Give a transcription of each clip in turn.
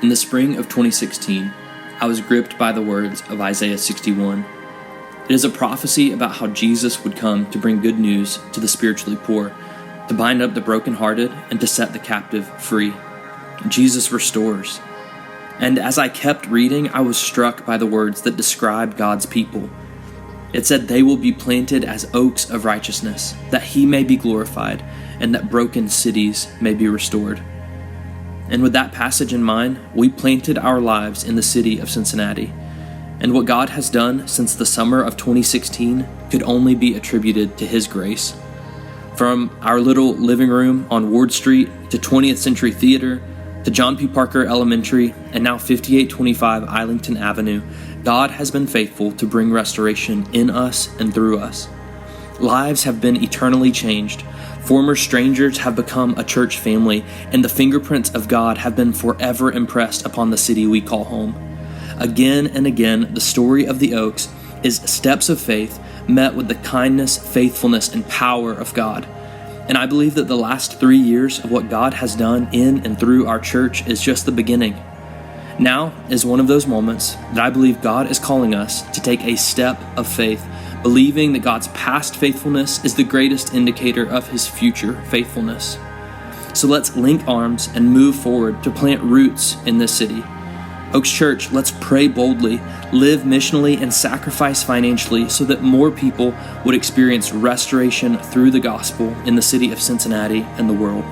In the spring of 2016, I was gripped by the words of Isaiah 61. It is a prophecy about how Jesus would come to bring good news to the spiritually poor, to bind up the brokenhearted, and to set the captive free. Jesus restores. And as I kept reading, I was struck by the words that described God's people. It said they will be planted as oaks of righteousness, that he may be glorified, and that broken cities may be restored. And with that passage in mind, we planted our lives in the city of Cincinnati. And what God has done since the summer of 2016 could only be attributed to his grace. From our little living room on Ward Street to 20th Century Theater to John P. Parker Elementary and now 5825 Islington Avenue, God has been faithful to bring restoration in us and through us. Lives have been eternally changed. Former strangers have become a church family, and the fingerprints of God have been forever impressed upon the city we call home. Again and again, the story of the Oaks is steps of faith met with the kindness, faithfulness, and power of God. And I believe that the last 3 years of what God has done in and through our church is just the beginning. Now is one of those moments that I believe God is calling us to take a step of faith, believing that God's past faithfulness is the greatest indicator of his future faithfulness. So let's link arms and move forward to plant roots in this city. Oaks Church, let's pray boldly, live missionally, and sacrifice financially so that more people would experience restoration through the gospel in the city of Cincinnati and the world.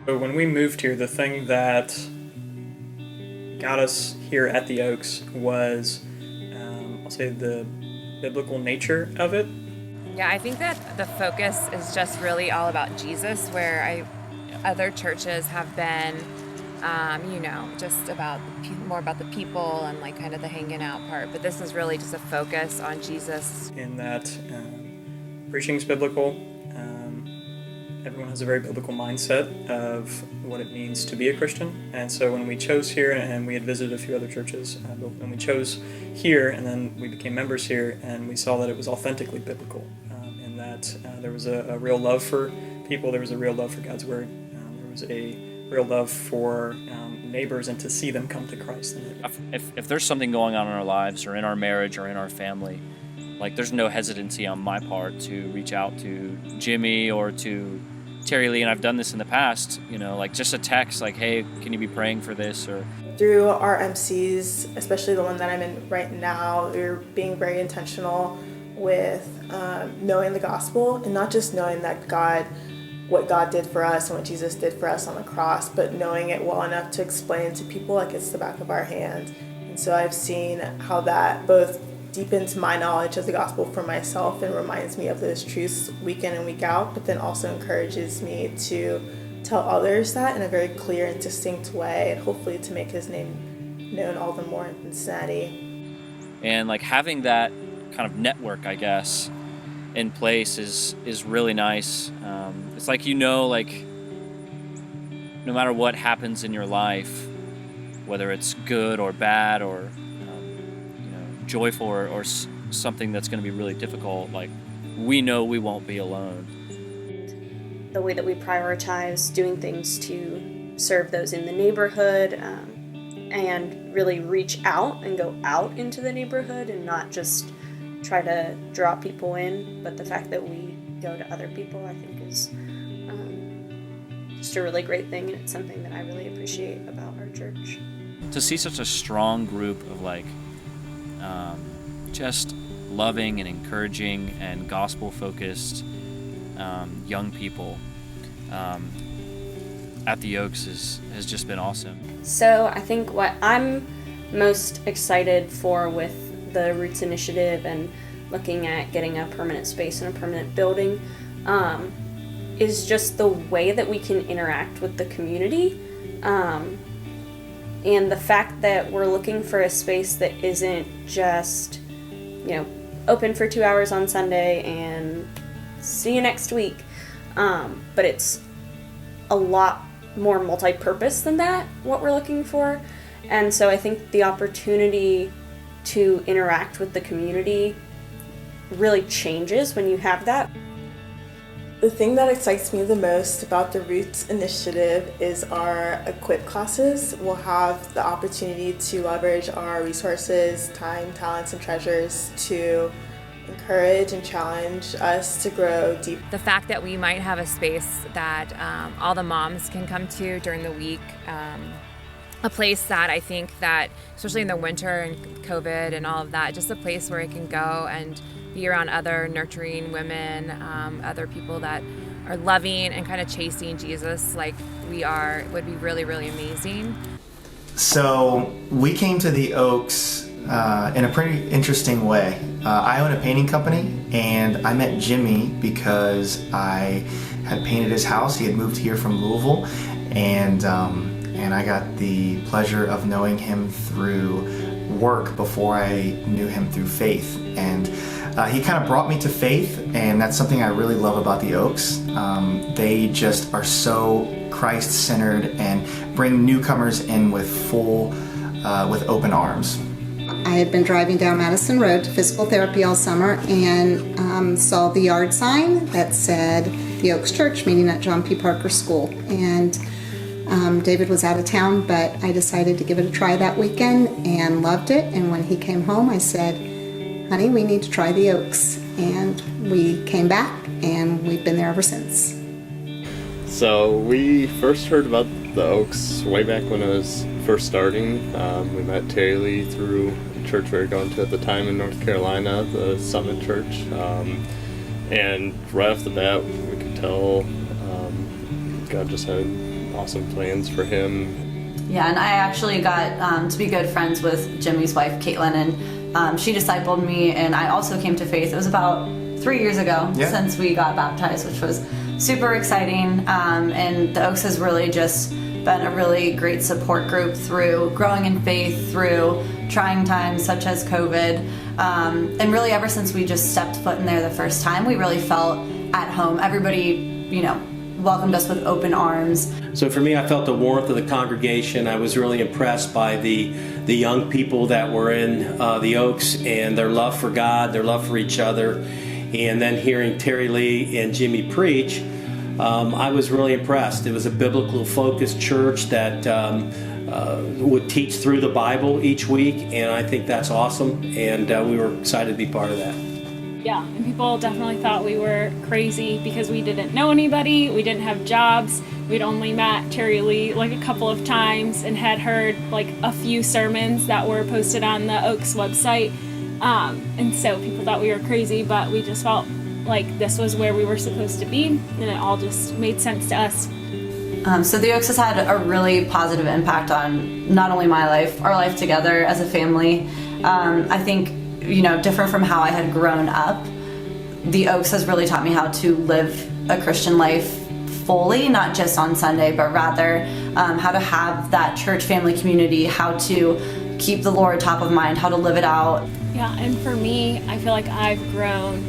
So when we moved here, the thing that got us here at the Oaks was, I'll say, the biblical nature of it. Yeah, I think that the focus is just really all about Jesus, where other churches have been, just about more about the people and like kind of the hanging out part. But this is really just a focus on Jesus. In that preaching is biblical. Everyone has a very biblical mindset of what it means to be a Christian. And so when we chose here, and we had visited a few other churches, and we chose here, and then we became members here, and we saw that it was authentically biblical, in that there was a real love for people, there was a real love for God's Word, there was a real love for neighbors and to see them come to Christ. If there's something going on in our lives or in our marriage or in our family, like there's no hesitancy on my part to reach out to Jimmy or to Terry Lee, and I've done this in the past, like just a text like, hey, can you be praying for this? Or through our MCs, especially the one that I'm in right now, we're being very intentional with knowing the gospel, and not just knowing that what God did for us and what Jesus did for us on the cross, but knowing it well enough to explain to people like it's the back of our hand. And so I've seen how that both deepens my knowledge of the gospel for myself and reminds me of those truths week in and week out, but then also encourages me to tell others that in a very clear and distinct way, and hopefully to make his name known all the more in Cincinnati. And like having that kind of network, I guess, in place is really nice. It's like, like no matter what happens in your life, whether it's good or bad or joyful or something that's going to be really difficult, like we know we won't be alone. The way that we prioritize doing things to serve those in the neighborhood, and really reach out and go out into the neighborhood and not just try to draw people in, but the fact that we go to other people, I think is just a really great thing, and it's something that I really appreciate about our church. To see such a strong group of just loving and encouraging and gospel-focused young people at the Oaks has just been awesome. So I think what I'm most excited for with the Roots Initiative and looking at getting a permanent space and a permanent building is just the way that we can interact with the community, and the fact that we're looking for a space that isn't just open for 2 hours on Sunday and see you next week, but it's a lot more multi-purpose than that, what we're looking for. And so I think the opportunity to interact with the community really changes when you have that. The thing that excites me the most about the Roots initiative is our Equip classes. We'll have the opportunity to leverage our resources, time, talents, and treasures to encourage and challenge us to grow deep. The fact that we might have a space that all the moms can come to during the week, a place that I think that, especially in the winter and COVID and all of that, just a place where it can go and be around other nurturing women, other people that are loving and kind of chasing Jesus like we are, would be really, really amazing. So we came to the Oaks in a pretty interesting way. I own a painting company, and I met Jimmy because I had painted his house. He had moved here from Louisville, and I got the pleasure of knowing him through work before I knew him through faith. And he kind of brought me to faith, and that's something I really love about the Oaks. They just are so Christ-centered and bring newcomers in with open arms. I had been driving down Madison Road to physical therapy all summer and saw the yard sign that said the Oaks Church meeting at John P. Parker School. And David was out of town, but I decided to give it a try that weekend and loved it. And when he came home, I said, honey, we need to try the Oaks. And we came back, and we've been there ever since. So we first heard about the Oaks way back when it was first starting. We met Terry Lee through a church we were going to at the time in North Carolina, the Summit Church. And right off the bat, we could tell God just had awesome plans for him. Yeah, and I actually got to be good friends with Jimmy's wife, Caitlin, and she discipled me, and I also came to faith. It was about 3 years ago since we got baptized, which was super exciting, and the Oaks has really just been a really great support group through growing in faith, through trying times such as COVID, and really ever since we just stepped foot in there the first time, we really felt at home. Everybody, welcomed us with open arms. So for me, I felt the warmth of the congregation. I was really impressed by the young people that were in the Oaks and their love for God, their love for each other. And then hearing Terry Lee and Jimmy preach, I was really impressed. It was a biblical focused church that would teach through the Bible each week, and I think that's awesome, and we were excited to be part of that. Yeah, and people definitely thought we were crazy because we didn't know anybody, we didn't have jobs, we'd only met Terry Lee like a couple of times and had heard like a few sermons that were posted on the Oaks website. And so people thought we were crazy, but we just felt like this was where we were supposed to be, and it all just made sense to us. So the Oaks has had a really positive impact on not only my life, our life together as a family. I think, different from how I had grown up, the Oaks has really taught me how to live a Christian life fully, not just on Sunday, but rather how to have that church family community, how to keep the Lord top of mind, how to live it out. Yeah, and for me, I feel like I've grown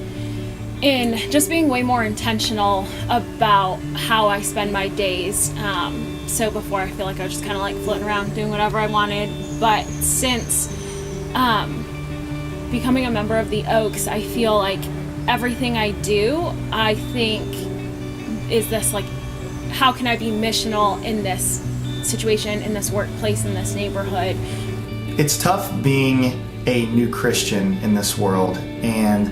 in just being way more intentional about how I spend my days. So before, I feel like I was just kind of like floating around doing whatever I wanted. But since becoming a member of the Oaks, I feel like everything I do, I think, is this like, how can I be missional in this situation, in this workplace, in this neighborhood? It's tough being a new Christian in this world, and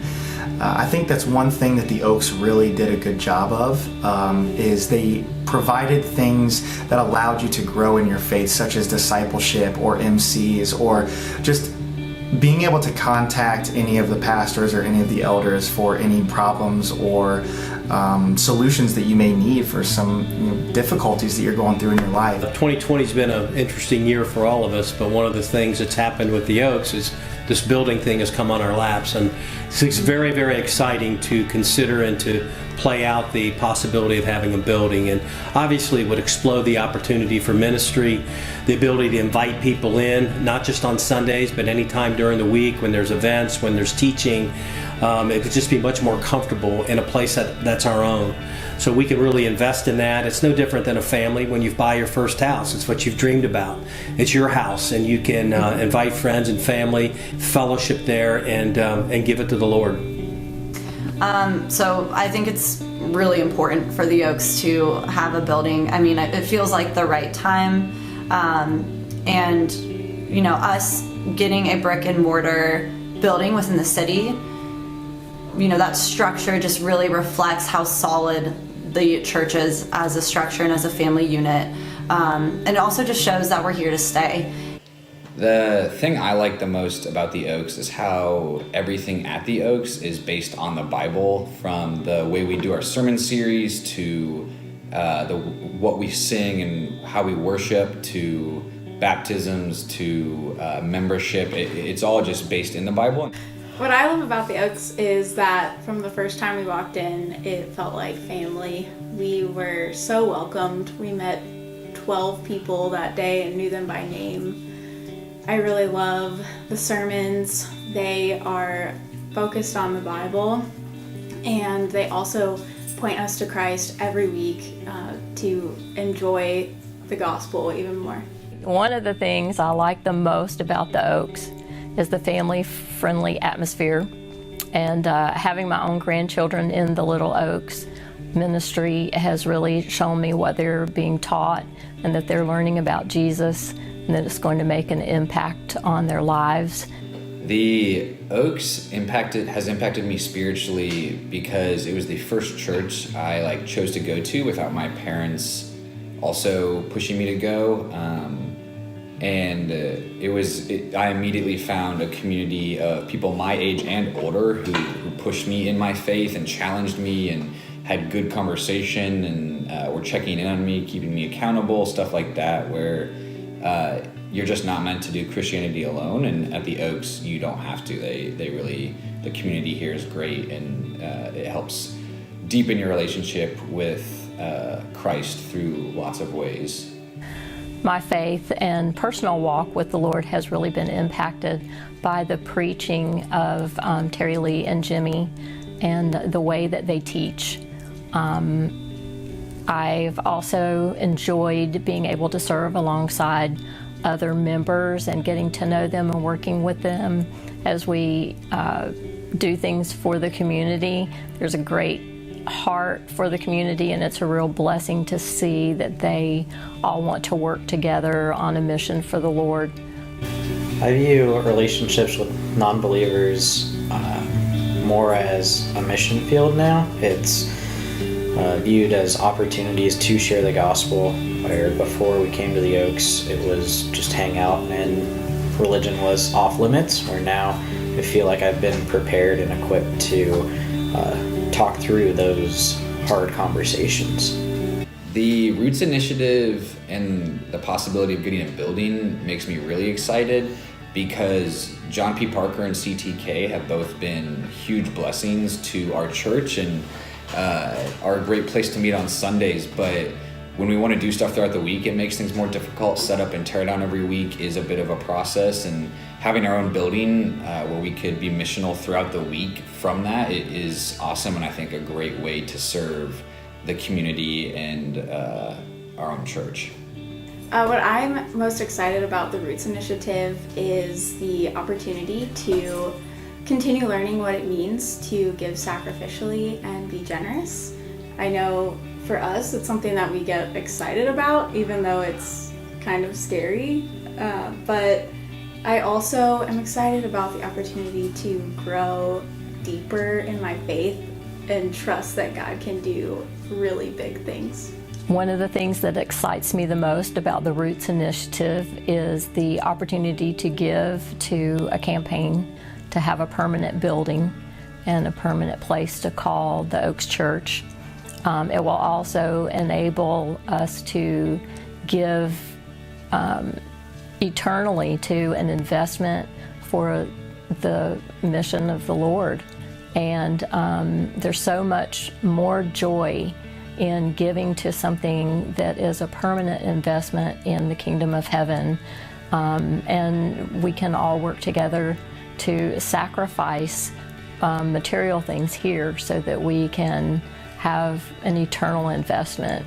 I think that's one thing that the Oaks really did a good job of, is they provided things that allowed you to grow in your faith, such as discipleship or MCs, or just being able to contact any of the pastors or any of the elders for any problems or solutions that you may need for some difficulties that you're going through in your life. 2020 has been an interesting year for all of us, but one of the things that's happened with the Oaks is this building thing has come on our laps, and it's very, very exciting to consider and to play out the possibility of having a building, and obviously it would explode the opportunity for ministry, the ability to invite people in, not just on Sundays, but anytime during the week when there's events, when there's teaching. it would just be much more comfortable in a place that's our own. So we can really invest in that. It's no different than a family when you buy your first house. It's what you've dreamed about. It's your house, and you can invite friends and family, fellowship there, and give it to the Lord. So I think it's really important for the Oaks to have a building. I mean, it feels like the right time. And, you know, us getting a brick and mortar building within the city, you know, that structure just really reflects how solid the church is as a structure and as a family unit. And it also just shows that we're here to stay. The thing I like the most about the Oaks is how everything at the Oaks is based on the Bible, from the way we do our sermon series to what we sing and how we worship, to baptisms, to membership. It's all just based in the Bible. What I love about the Oaks is that from the first time we walked in, it felt like family. We were so welcomed. We met 12 people that day and knew them by name. I really love the sermons. They are focused on the Bible, and they also point us to Christ every week to enjoy the gospel even more. One of the things I like the most about the Oaks is the family-friendly atmosphere, and having my own grandchildren in the Little Oaks ministry has really shown me what they're being taught and that they're learning about Jesus and that it's going to make an impact on their lives. The Oaks has impacted me spiritually because it was the first church I chose to go to without my parents also pushing me to go. I immediately found a community of people my age and older who pushed me in my faith and challenged me and had good conversation and were checking in on me, keeping me accountable, stuff like that, where you're just not meant to do Christianity alone. And at the Oaks, you don't have to. The community here is great, and it helps deepen your relationship with Christ through lots of ways. My faith and personal walk with the Lord has really been impacted by the preaching of Terry Lee and Jimmy and the way that they teach. I've also enjoyed being able to serve alongside other members and getting to know them and working with them as we do things for the community. There's a great heart for the community, and it's a real blessing to see that they all want to work together on a mission for the Lord. I view relationships with non-believers more as a mission field now. It's viewed as opportunities to share the gospel, where before we came to the Oaks, it was just hang out and religion was off limits, where now I feel like I've been prepared and equipped to talk through those hard conversations. The Roots Initiative and the possibility of getting a building makes me really excited, because John P. Parker and CTK have both been huge blessings to our church and are a great place to meet on Sundays. But when we want to do stuff throughout the week, it makes things more difficult. Set up and tear down every week is a bit of a process, and having our own building where we could be missional throughout the week from that, it is awesome, and I think a great way to serve the community and our own church. What I'm most excited about the Roots Initiative is the opportunity to continue learning what it means to give sacrificially and be generous. I know for us, it's something that we get excited about, even though it's kind of scary. But I also am excited about the opportunity to grow deeper in my faith and trust that God can do really big things. One of the things that excites me the most about the Roots Initiative is the opportunity to give to a campaign to have a permanent building and a permanent place to call the Oaks Church. It will also enable us to give eternally to an investment for the mission of the Lord. And there's so much more joy in giving to something that is a permanent investment in the kingdom of heaven. And we can all work together to sacrifice material things here so that we can have an eternal investment